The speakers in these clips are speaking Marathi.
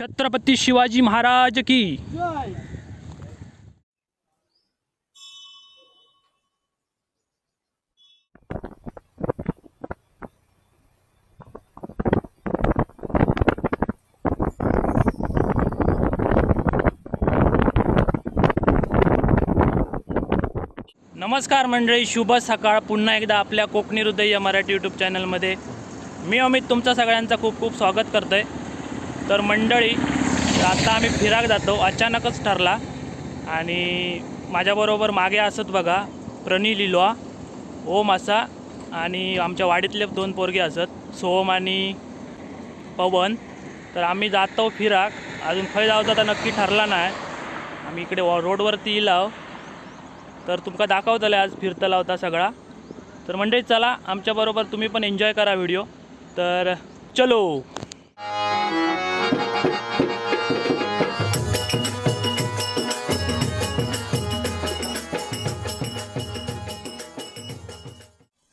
छत्रपती शिवाजी महाराज की जय. नमस्कार मंडळी, शुभ सकाळ. पुन्हा एकदा आपल्या कोकणी हृदय या मराठी यूट्यूब चॅनलमध्ये मी अमित तुमचं सगळ्यांचं खूप खूप स्वागत करतो आहे. तर मंडळी, आता आम्ही फिरायला जातो. अचानकच ठरला आणि माझ्याबरोबर मागे असत बघा प्रणील लिलवा, ओम असा आणि आमच्या वाडीतले दोन पोरगे असत, सोम आणि पवन. तर आम्ही जातो फिराक. अजून खय जायचं तर नक्की ठरला नाही. आम्ही इकडे रोडवरती इलाव, तर तुमका दाखवतले आज फिरतला होता सगळा. तर मंडळी चला आमच्याबरोबर तुम्ही पण एन्जॉय करा व्हिडिओ. तर चलो.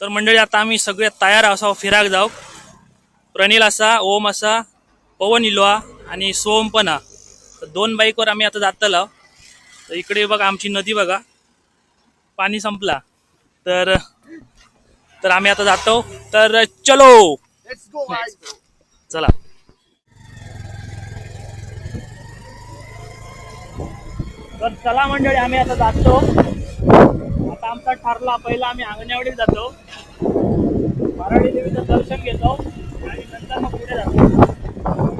तर मंडळी आता आम्ही सगळे तयार असावं फिराक जाऊ. प्रणील असा, ओम असा, पवन इलवा आणि सोम पण हा. तर दोन बाईकवर आम्ही आता जातलो. तर इकडे बघा आमची नदी बघा, पाणी संपला. तर तर आम्ही आता जातो. तर चलो चला. तर चला मंडळी, आम्ही आता जातो. आता आमचा ठरला, पहिला आम्ही अंगणेवाडीत जातो, मराठी देवीचं दर्शन घेतो आणि नंतर मग पुढे जातो.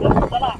तर चला.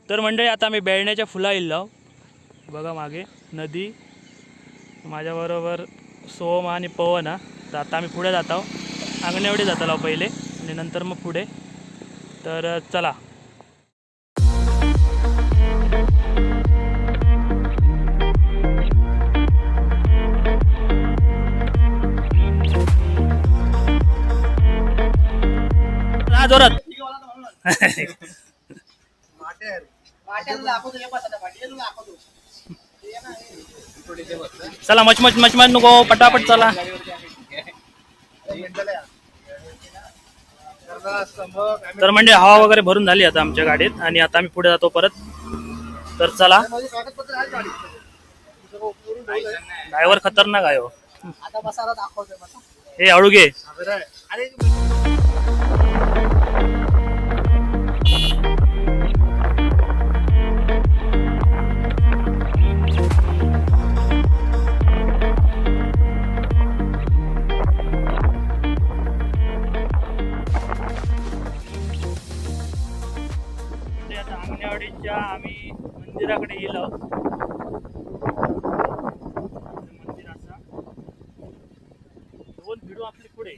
तर मंडळी आता आम्ही बेळण्याच्या फुला इल्लो बघा, मागे नदी, माझ्याबरोबर सोम आणि पवन हा. तर आता आम्ही पुढे जातो, अंगणेवाडी जातालो पहिले आणि नंतर मग पुढे. तर चला. जोरात. चला, मचमच मचमच नको, पटापट चला. तर म्हणजे हवा वगैरे भरून झाली आता आमच्या गाडीत आणि आता आम्ही पुढे जातो परत. तर चला. ड्रायव्हर खतरनाक आहे हो. हे हळू घे. अंगणेवाडीच्या आम्ही मंदिराकडे गेलो. मंदिर असा दोन भिडू आपली पुढे.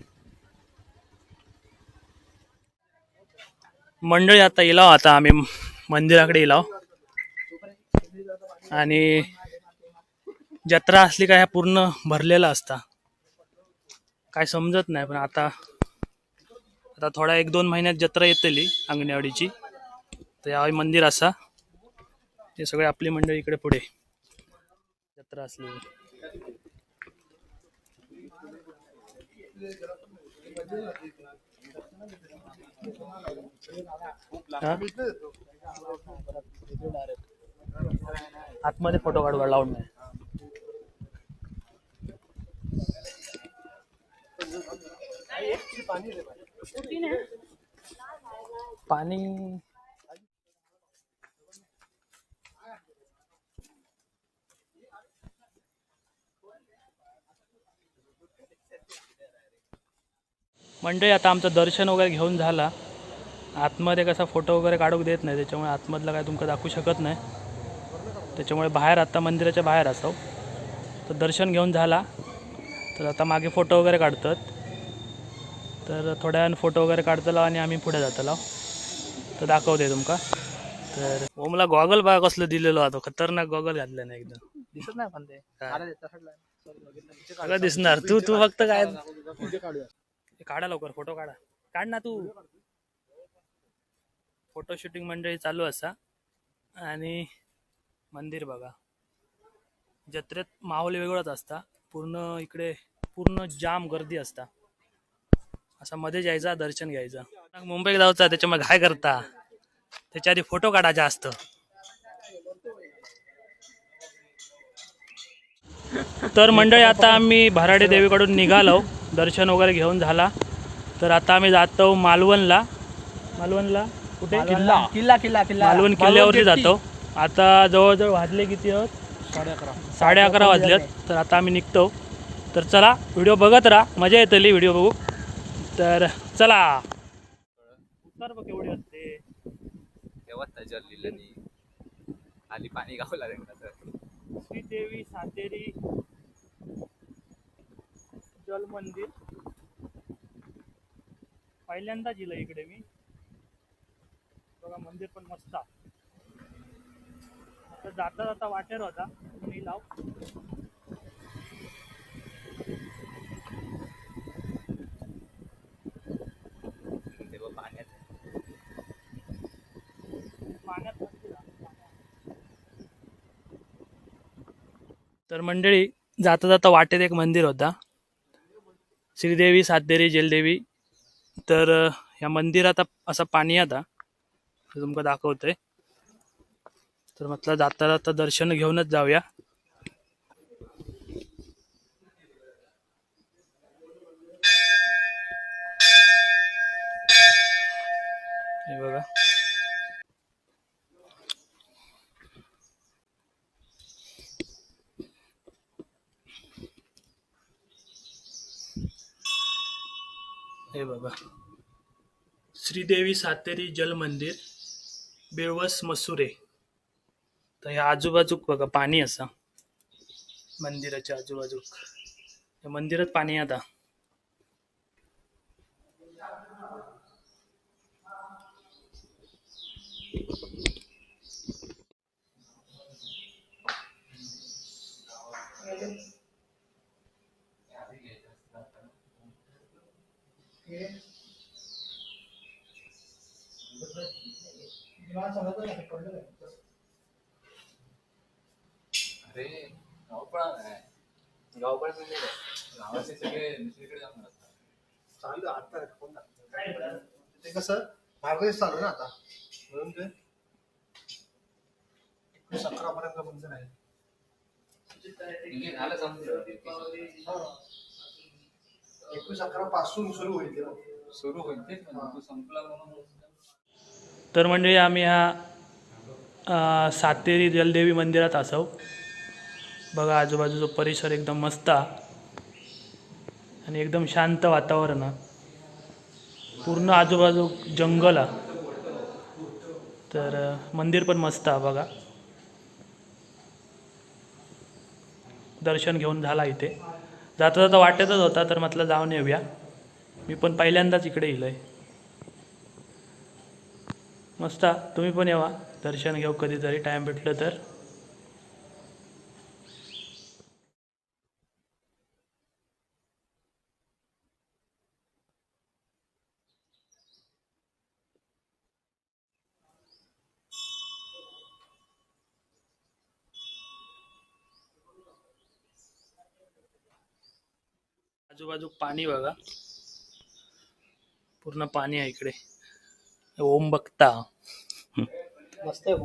मंडळी आता येलो, आता आम्ही मंदिराकडे येलो आणि जत्रा असली काय पूर्ण भरलेला असता, काय समजत नाही. पण आता थोडा 1-2 महिन्यात जत्रा येतली अंगणेवाडीची. तर यावेळी मंदिर असा, ते सगळे आपली मंडळी इकडे पुढे जत्रा असली. आतमध्ये फोटो काढू लावून नाही. पाणी मंडळी आता आमचं दर्शन वगैरे घेऊन झाला. आतमध्ये कसा फोटो वगैरे काढूक देत नाही, त्याच्यामुळे आतमधलं काय तुमका दाखवू शकत नाही. त्याच्यामुळे बाहेर आता मंदिराच्या बाहेर असतो. तर दर्शन घेऊन झाला तर आता मागे फोटो वगैरे काढतात. तर थोड्या वेळानं फोटो वगैरे काढतलो आणि आम्ही पुढे जातलो. तर दाखवते तुमका. तर ओमला गॉगल बघा कसलं दिलेलो आता, खतरनाक गॉगल घातलं नाही एकदम. दिसत नाही पण ते सगळं दिसणार. तू फक्त काय काढा लवकर फोटो काढा. काढ ना तू. फोटो शूटिंग मंडळी चालू असा. आणि मंदिर बघा, जत्रेत माहोल वेगळाच असता. पूर्ण इकडे पूर्ण जाम गर्दी असता. असा मध्ये जायचा, दर्शन घ्यायचं. मुंबईत जायचा त्याच्यामुळे काय करता, त्याच्या आधी फोटो काढा जास्त. तर मंडळी आता आम्ही भराडे देवीकडून निघालो, दर्शन वगैरे घेऊन झाला. तर आता आम्ही जातो मालवणला. मालवणला कुठे? किल्ला किल्ला किल्ला किल्ला मालवण किल्ल्यावरती जातो. आता जवळजवळ वाजले किती आहेत? 11:30 वाजलेत. तर आता आम्ही निघतो. तर चला व्हिडिओ बघत राहा, मजा येतली व्हिडिओ बघू. तर चला. उत्तर बघ एवढी असते तेव्हा त्याच्यावर लिहिलं नाही खाली पाणी गावला श्रीदेवी सातेरी जल मंदिर. पहिल्यांदाच गेलं इकडे मी. बघा मंदिर पण मस्त. आता जाता जाता वाटेर होता मी लाव. तेव्हा पाण्यात तर मंडळी जाता जाता वाटेत एक मंदिर होता, श्रीदेवी सातेरी जलदेवी. तर या मंदिरात असं पाणी आता तुमका दाखवतोय. तर म्हटलं जाता जाता दर्शन घेऊनच जाऊया. हे बघा, हे बघा श्रीदेवी सातेरी जल मंदिर, बेळवस मसुरे. तर ह्या आजूबाजूक बघा पाणी असा, मंदिराच्या आजूबाजूक या मंदिरात पाणी आता. अरे गावपळा नाही, गावपळा म्हणजे गावाचे सगळे दुसरीकडे जाऊन राहतात. चालू आता ते कसं मार्गदर्शन चालू ना आता, म्हणून ते 11 पर्यंत बंद नाही. झालं समजलं 11 पासून सुरू होईल ते. सुरू होईल तेच तू संपला म्हणून. तर म्हणजे आम्ही ह्या सातेरी जलदेवी मंदिरात असो. बघा आजूबाजूचा परिसर एकदम मस्त आणि एकदम शांत वातावरण. पूर्ण आजूबाजू जंगल आहे. तर मंदिर पण मस्त आहे बघा. दर्शन घेऊन झाला इथे. जाता जाता वाटेतच होता तर म्हटलं जाऊन येऊया. मी पण पहिल्यांदाच इकडे येलोय. मस्त. तुम्ही पण येवा, दर्शन घेऊ कधीतरी टाइम भेटलं तर. आजूबाजू पाणी बघा, पूर्ण पाणी आहे इकडे. ओम बघता मस्त आहे.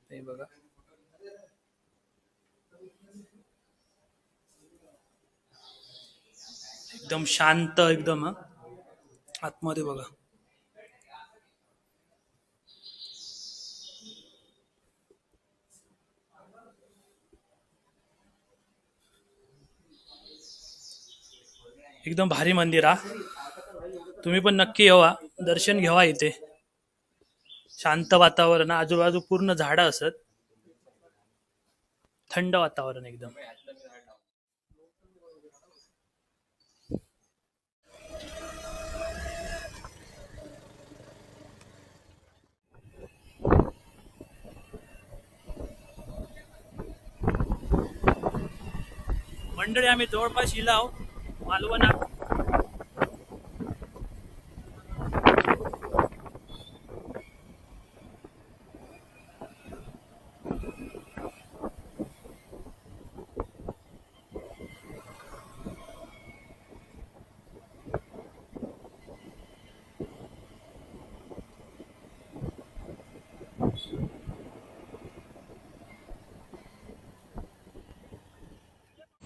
हे बघा एकदम शांत एकदम हा आतमध्ये बघा. एकदम भारी मंदिर हा. तुम्ही पण नक्की येवा, दर्शन घ्यावा इथे. शांत वातावरण, आजूबाजू पूर्ण झाडं असत, थंड वातावरण एकदम. मंडळी आम्ही जवळपास इलाव मालवणा.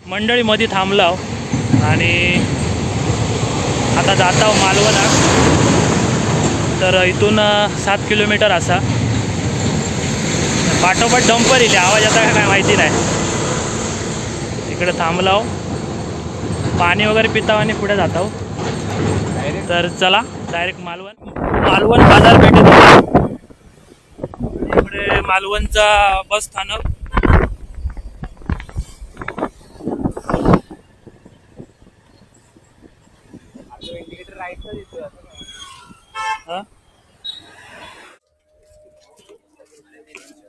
मंडळी मध्ये थांबलाव आणि आता जाता मालवणा. तर इथून 7 किलोमीटर असा. पाठोपाठ डंपर इले आवाज आता काय माहिती नाही. इकडे थांबलाव, पाणी वगैरे पिताव आणि पुढे जाताव. तर चला डायरेक्ट मालवण बाजारपेठेत. इकडे मालवणचा बस स्थानक.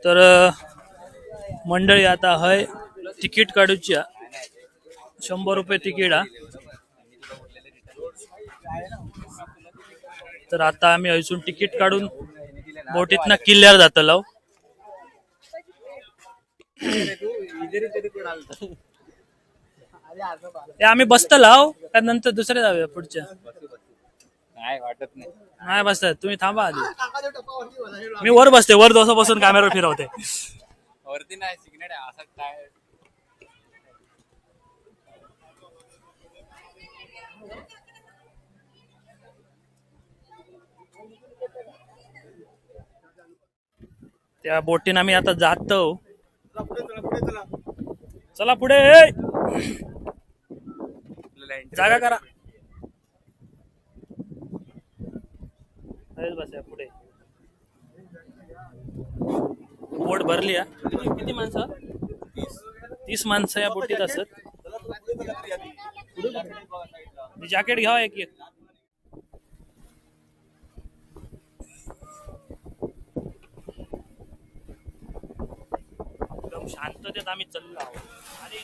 तर मंडळी आता हय तिकीट काढूची. 100 रुपये तिकीट हा. तर आता आम्ही हयसून तिकीट काढून बोटीतनं किल्ल्यावर जातलो. आम्ही बसतलो का नंतर दुसरे जाऊया पुढच्या. नाही वाटत नाही. नाही बसतात, तुम्ही थांबा आधी. मी वर बसते, वर दोसा बसून कॅमेरा फिरवते. वरती नाही सिग्नेट आहे असं काय. त्या बोटीनं आम्ही आता जातो. चला पुढे, जागा करा. बस पुढे. बोट भरली. किती माणसं? 30 माणसं या बोटीत असत. जॅकेट घ्यावा एक. एकदम शांततेत आम्ही चाललो आहोत. आणि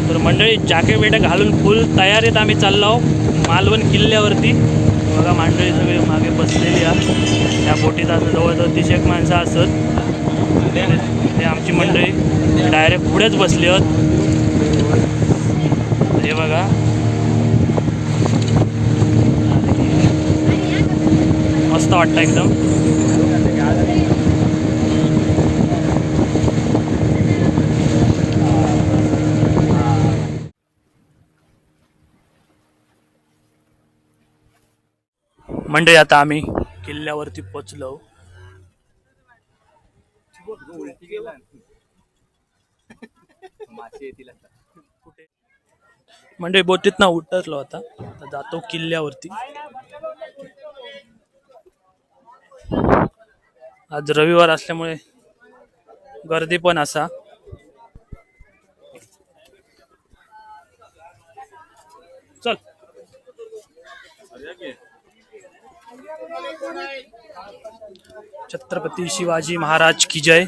तर मंडळी जॅकेट बेटा घालून फुल तयारीत आम्ही चाललो मालवण किल्ल्यावरती. बघा मंडळी सगळे मागे बसलेली आहे. त्या बोटीत असं जवळजवळ 30 माणसं असत. ते आमची मंडळी डायरेक्ट पुढेच बसली आहेत. हे बघा मस्त वाटतं एकदम. मंडळी आता आम्ही किल्ल्यावरती पोचलो. मंडळी बोटीतनं उतरलो आता जातो किल्ल्यावरती. आज रविवार असल्यामुळे गर्दी पण असा. चल छत्रपती शिवाजी महाराज की जय.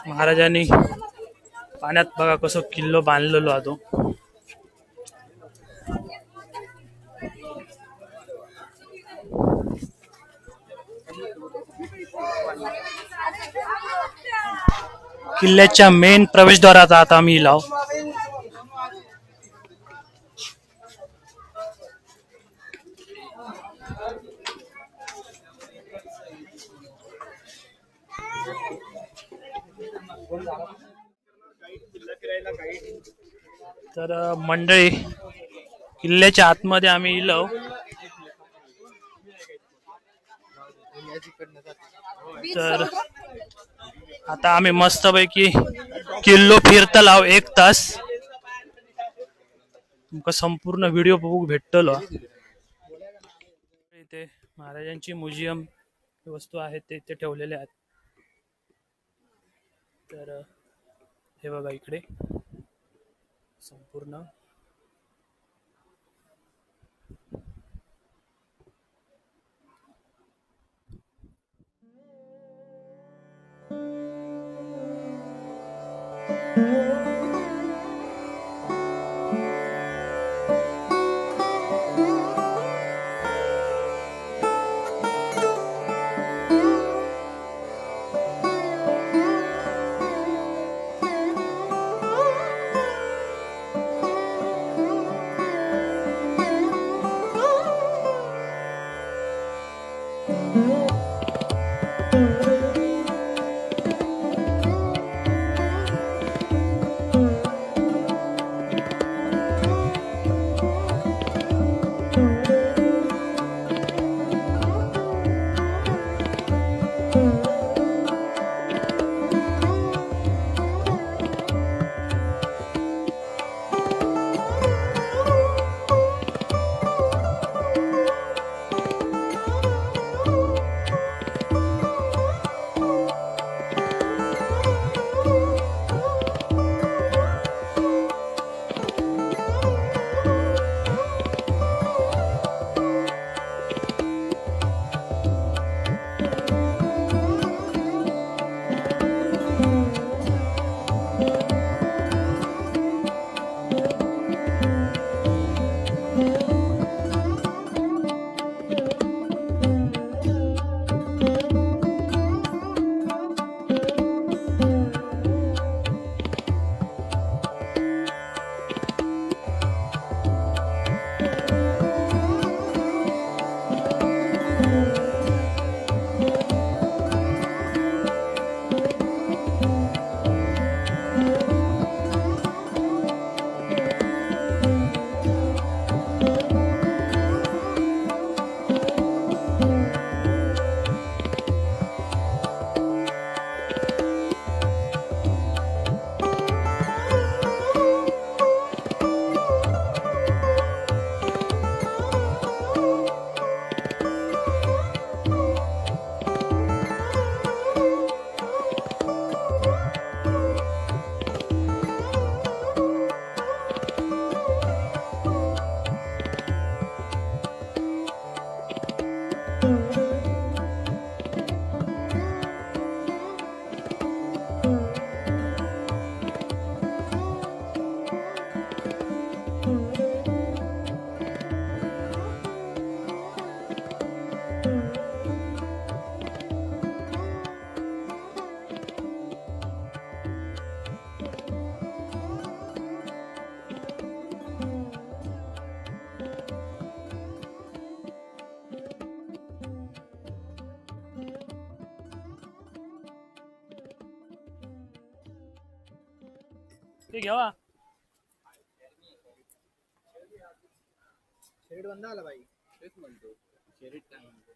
महाराजांनी पाण्यात बघा कसं किल्लो बांधलेलो आहे तो. किल्ल्याच्या मेन प्रवेशद्वारात आता आम्ही इलाव. तर मंडळी किल्ल्याच्या आतमध्ये आम्ही इलो. तर आता आम्ही मस्तपैकी किल्लो फिरतलाव 1 तास. तुमका संपूर्ण व्हिडिओ बघूक भेटतलो. इथे महाराजांची म्युझियम वस्तू आहेत ते इथे ठेवलेले आहेत. तर हे बघा इकडे संपूर्ण ते घ्यावा. शेड बंद आला बाई. तेच म्हणतो शेरीत काय म्हणतो.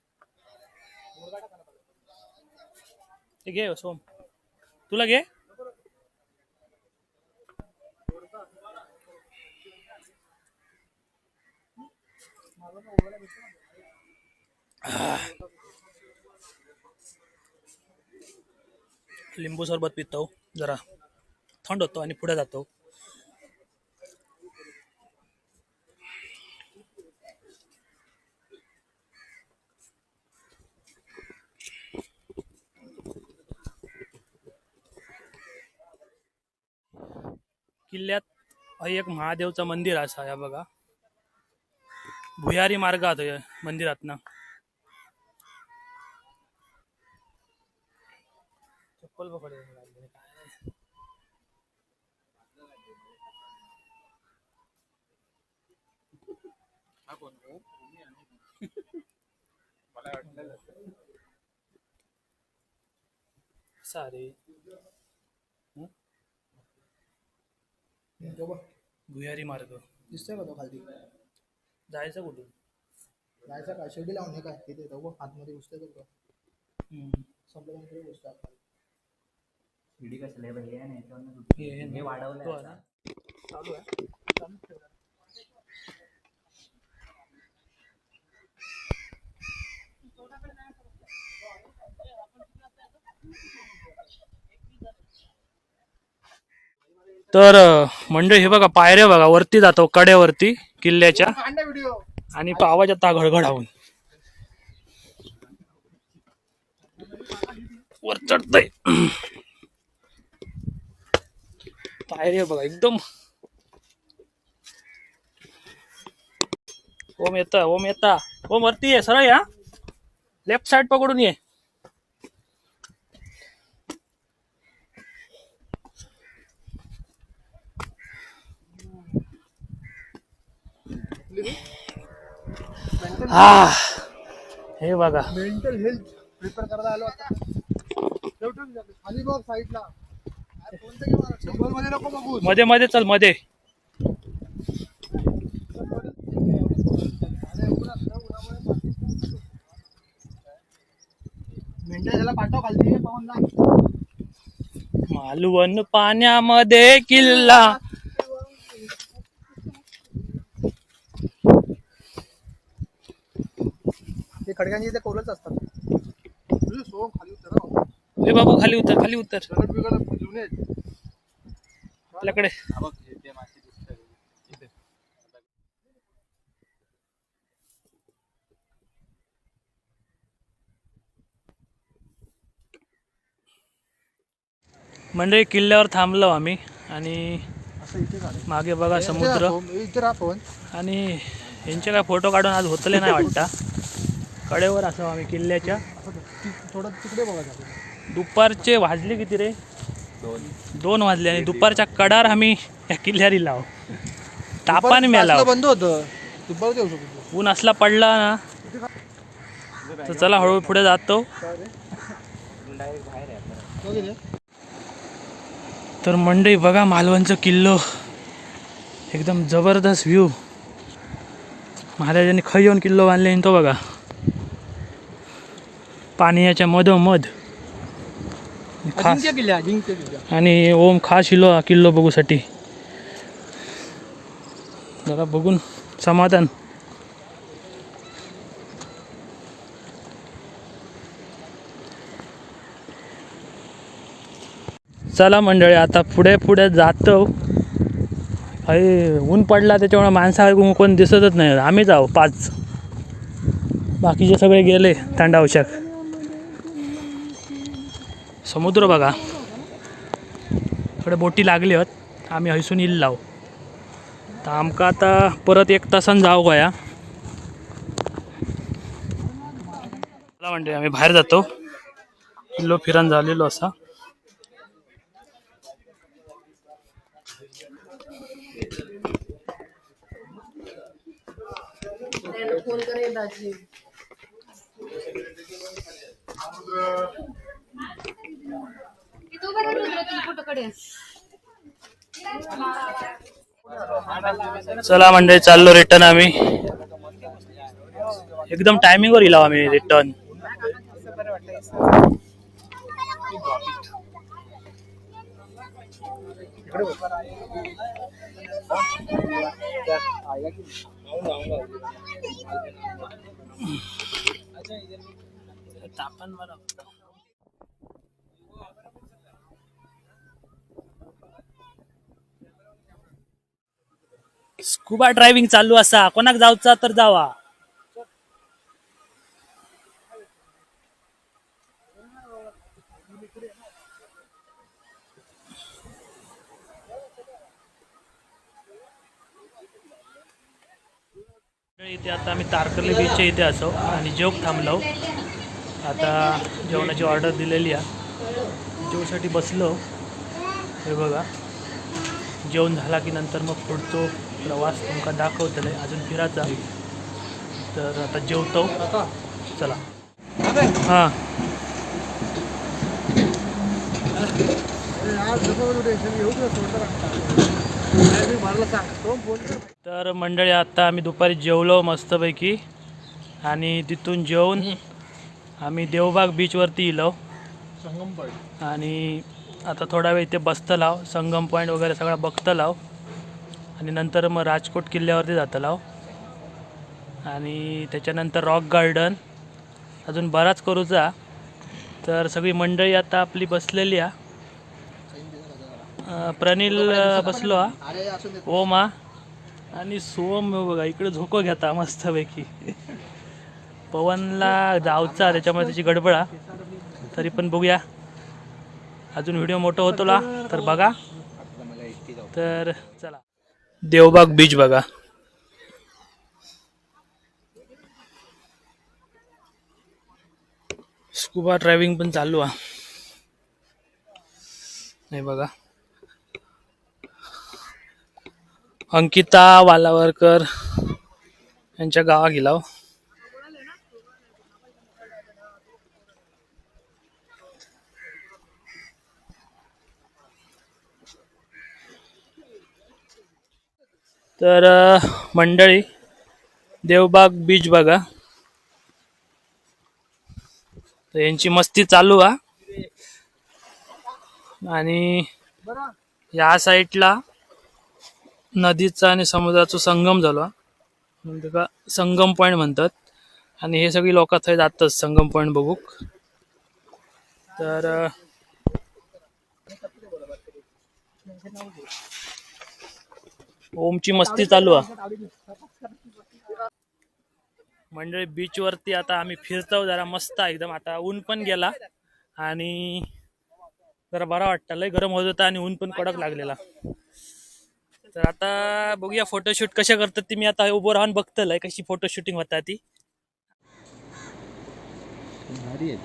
ते घे सोम, तुला घे. लिंबू सरबत पितो, जरा थंड होतो आणि पुढे जातो. किल्ल्यात एक महादेवचं मंदिर असा या बघा. भुयारी मार्गात मंदिरात ना चप्पल पकडे. सारे भुयारी मार्ग दिसतोय का तो खाली जायचं कुठून? जायचं काय शेवटी लावून हे काय तिथे तो आतमध्ये घुसतोय तो संपल्यानंतर घुसतो हे वाढवलं चालू आहे चालू ठेवलं. तर मंडळी हे बघा पायऱ्या बघा वरती जातो कड्यावरती किल्ल्याच्या व्हिडिओ आणि आवाज आता घडघडावून वर चढतय. पायऱ्या बघा एकदम. ओम येता ओम वरती ये सरळ या लेफ्ट साइड पकडून ये. हा हे बघा मेंटल हेल्थ प्रिपेअर करायला आलो आता खाली बघ साईडला मध्ये नको बघू मध्ये मध्ये चल मध्ये. मेंटल ह्याला पाठव खाली पाहून मालवण पाण्यामध्ये किल्ला. ते खडकांची ते कोरच असतात. सो खाली उतर ए बाबू खाली उतर खाली उतर. जुने आपल्याकडे मंडळी किल्ल्यावर थांबलो आम्ही आणि मागे बघा समुद्र इथे राहा फोन आणि यांचे काय फोटो काढून आज होतले नाही वाटता. कडेवर असं आम्ही किल्ल्याच्या. थोडं तिकडे बघा. दुपारचे वाजले किती रे? 2 वाजले आणि दुपारच्या कडार आम्ही या किल्ल्यारी लाव तापाने मेला. बंद होतं दुपार देऊ शकतो. ऊन असला पडला ना तर चला हळूहळू पुढे जातो. तर मंडई बघा मालवणचं किल्लो एकदम जबरदस्त व्ह्यू. महाराजांनी खै येऊन किल्लो बांधले तो बघा पाण्याच्या मधोमध खास. आणि ओम खास इलो किल्लो बघूसाठी जरा बघून समाधान. चला मंडळी आता पुढे जातो. अरे ऊन पडला त्याच्यामुळे माणसा कोण दिसतच नाही. आम्ही जाऊ 5 बाकीचे सगळे गेले थंडावशाक. समुद्र बघा इकडे बोटी लागली आहेत. आम्ही हैसून येईल लाव तर आमका आता परत 1 तासान जाऊ गया. चला म्हणजे आम्ही बाहेर जातो. किल्लो फिरान झालेलो असा. फोन करे दाजी फोटो कडे. चला म्हणजे चाललो रिटर्न आम्ही. एकदम टायमिंगवर येलो आम्ही रिटर्न. तापन मला स्कुबा ड्रायव्हिंग चालू असा. कोणाक जाऊचा तर जावा. इथे आता आम्ही तारकर्ली बीचच्या इथे असो आणि जेवण थांबलो. आता जेवणाची ऑर्डर दिलेली आहे. जेवणासाठी बसलो. हे बघा जेवण झाला की नंतर मग पुढचं प्रवास तुमका दाखवतले. अजून फिरायचा तर आता जेवतो. चला. हां तर मंडळी आता आम्ही दुपारी जेवलो मस्तपैकी आणि तिथून जेवून आम्ही देवबाग बीचवरती इलो आणि आता थोडा वेळ इथे बसतं लाव, संगम पॉईंट वगैरे सगळं बघतं लाव आणि नंतर मग राजकोट किल्ल्यावरती जातं लाव आणि त्याच्यानंतर रॉक गार्डन अजून बराच करूचा. तर सगळी मंडळी आता आपली बसलेली आहे. प्रनिल बसलो हा, ओमा आणि सोम बघा इकडे झोको घेता मस्तपैकी. पवनला जाऊचा त्याच्यामुळे त्याची गडबडा, तरी पण बघूया अजून व्हिडिओ मोठा होतो ला तर बघा. तर चला देवबाग बीच बघा. स्कुबा ड्रायव्हिंग पण चालू आहे. हे बघा अंकिता वालावरकर यांच्या गावा गेला. तर मंडळी देवबाग बीच बघा. तर यांची मस्ती चालू आहे आणि या साईडला नदीचा आणि समुद्राचा संगम झाला म्हणजे का संगम पॉईंट म्हणतात आणि हे सगळी लोक थंय जातात संगम पॉईंट बघूक. तर ओमची मस्ती चालू आहे. मंडळी बीच वरती आता आम्ही फिरतो जरा मस्त एकदम. आता ऊन पण गेला आणि जरा बरा वाटतं, लय गरम होत होता आणि ऊन पण कडक लागलेला. तर आता बघूया फोटोशूट कशा करतात ती. मी आता उभं राहून बघतलंय कशी फोटो शूटिंग होता ती.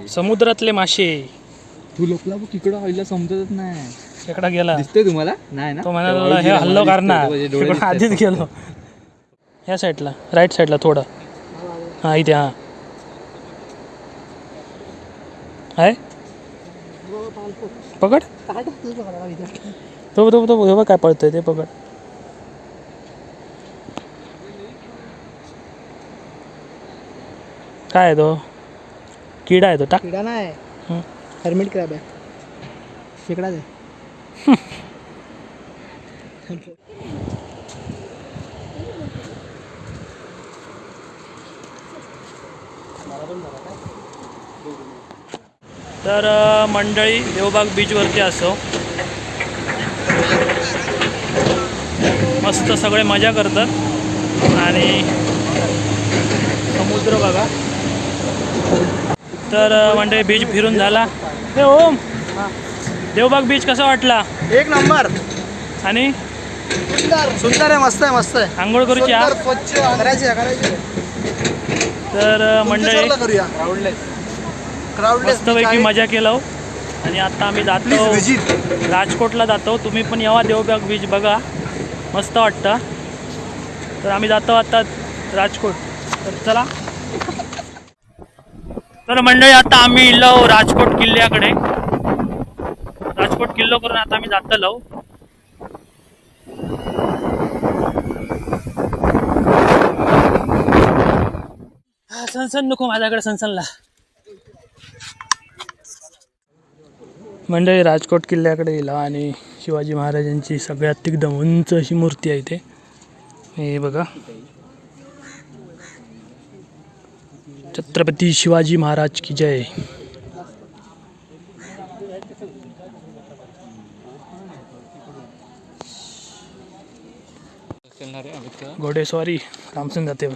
समुद्रातले मासे तू लोकला तिकडं व्हायला समजतच नाही. इकडा गेला दिसतोय तुम्हाला? नाही ना, तो म्हणाला हे हल्लो करणार. आधीच गेलो ह्या साईडला, राईट साईडला थोडं. हा इथे हा आहे पकड. तो तो तो काय पळतोय ते पकड. काय आहे तो? किडा आहे तो. टाक. किडा नाही, हर्मिट क्रॅब आहे. शेकडाच आहे. तर मंडळी देवबाग बीचवरती असो मस्त सगळे मजा करतात आणि समुद्र बघा. तर मंडळी बीच फिरून झाला. हे ओम देवबाग बीच कसा वाटला? एक नंबर आणि सुंदर आहे, मस्त आहे, मस्त आहे. आंघोळ करूची हा. स्वच्छ करायची. तर मंडळी करूया मस्तपैकी मजा केलो आणि आता आम्ही जातो राजकोटला जातो. तुम्ही पण यावा देवबाग बीच बघा, मस्त वाटतं. तर आम्ही जातो आता राजकोट. तर चला. तर मंडळी आता आम्ही इलो राजकोट किल्ल्याकडे. राजकोट किल्लो करून आता आम्ही जातलो. सनसन नको माझ्याकडे सनसनला. मंडळी राजकोट किल्ल्याकडे गेला आणि शिवाजी महाराजांची सगळ्यात एकदम उंच अशी मूर्ती आहे इथे. हे बघा छत्रपती शिवाजी महाराज की जय. घोडेस्वारी रामसिंग जाते.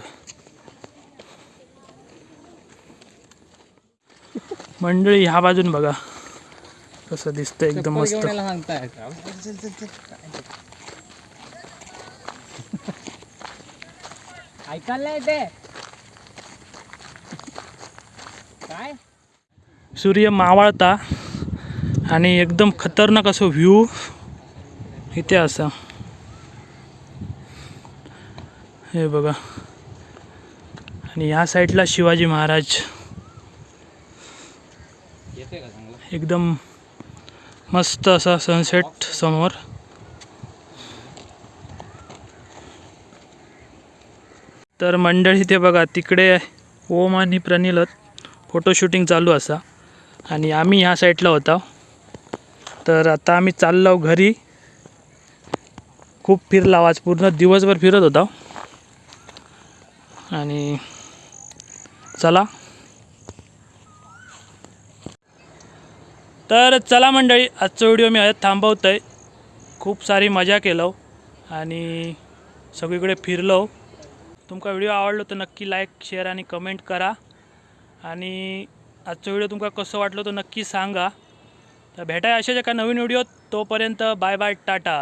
मंडळी ह्या बाजून बघा कसं दिसतंय एकदम मस्त. ऐकायला येते काय? सूर्य मावळता आणि एकदम खतरनाक असं व्ह्यू इथे असा. हे बघा आणि ह्या साईडला शिवाजी महाराज. एकदम मस्त असा सनसेट समोर. तर मंडळी ते बघा तिकडे ओम आणि प्रणिलत फोटोशूटिंग चालू असा आणि आम्ही ह्या साईडला होता. तर आता आम्ही चाललो घरी. खूप फिरला आज पूर्ण दिवसभर फिरत होता आणि चला. तर चला मंडळी, आजचा व्हिडिओ मी थांबवतो आहे. खूप सारी मजा केलो आणि सगळीकडे फिरलो. तुमका व्हिडिओ आवडलो तर नक्की लाईक शेअर आणि कमेंट करा. आणि आजचा व्हिडिओ तुमका कसं वाटलं तर नक्की सांगा. तर भेटाय अशाच एका नवीन व्हिडिओत. तोपर्यंत बाय बाय टाटा.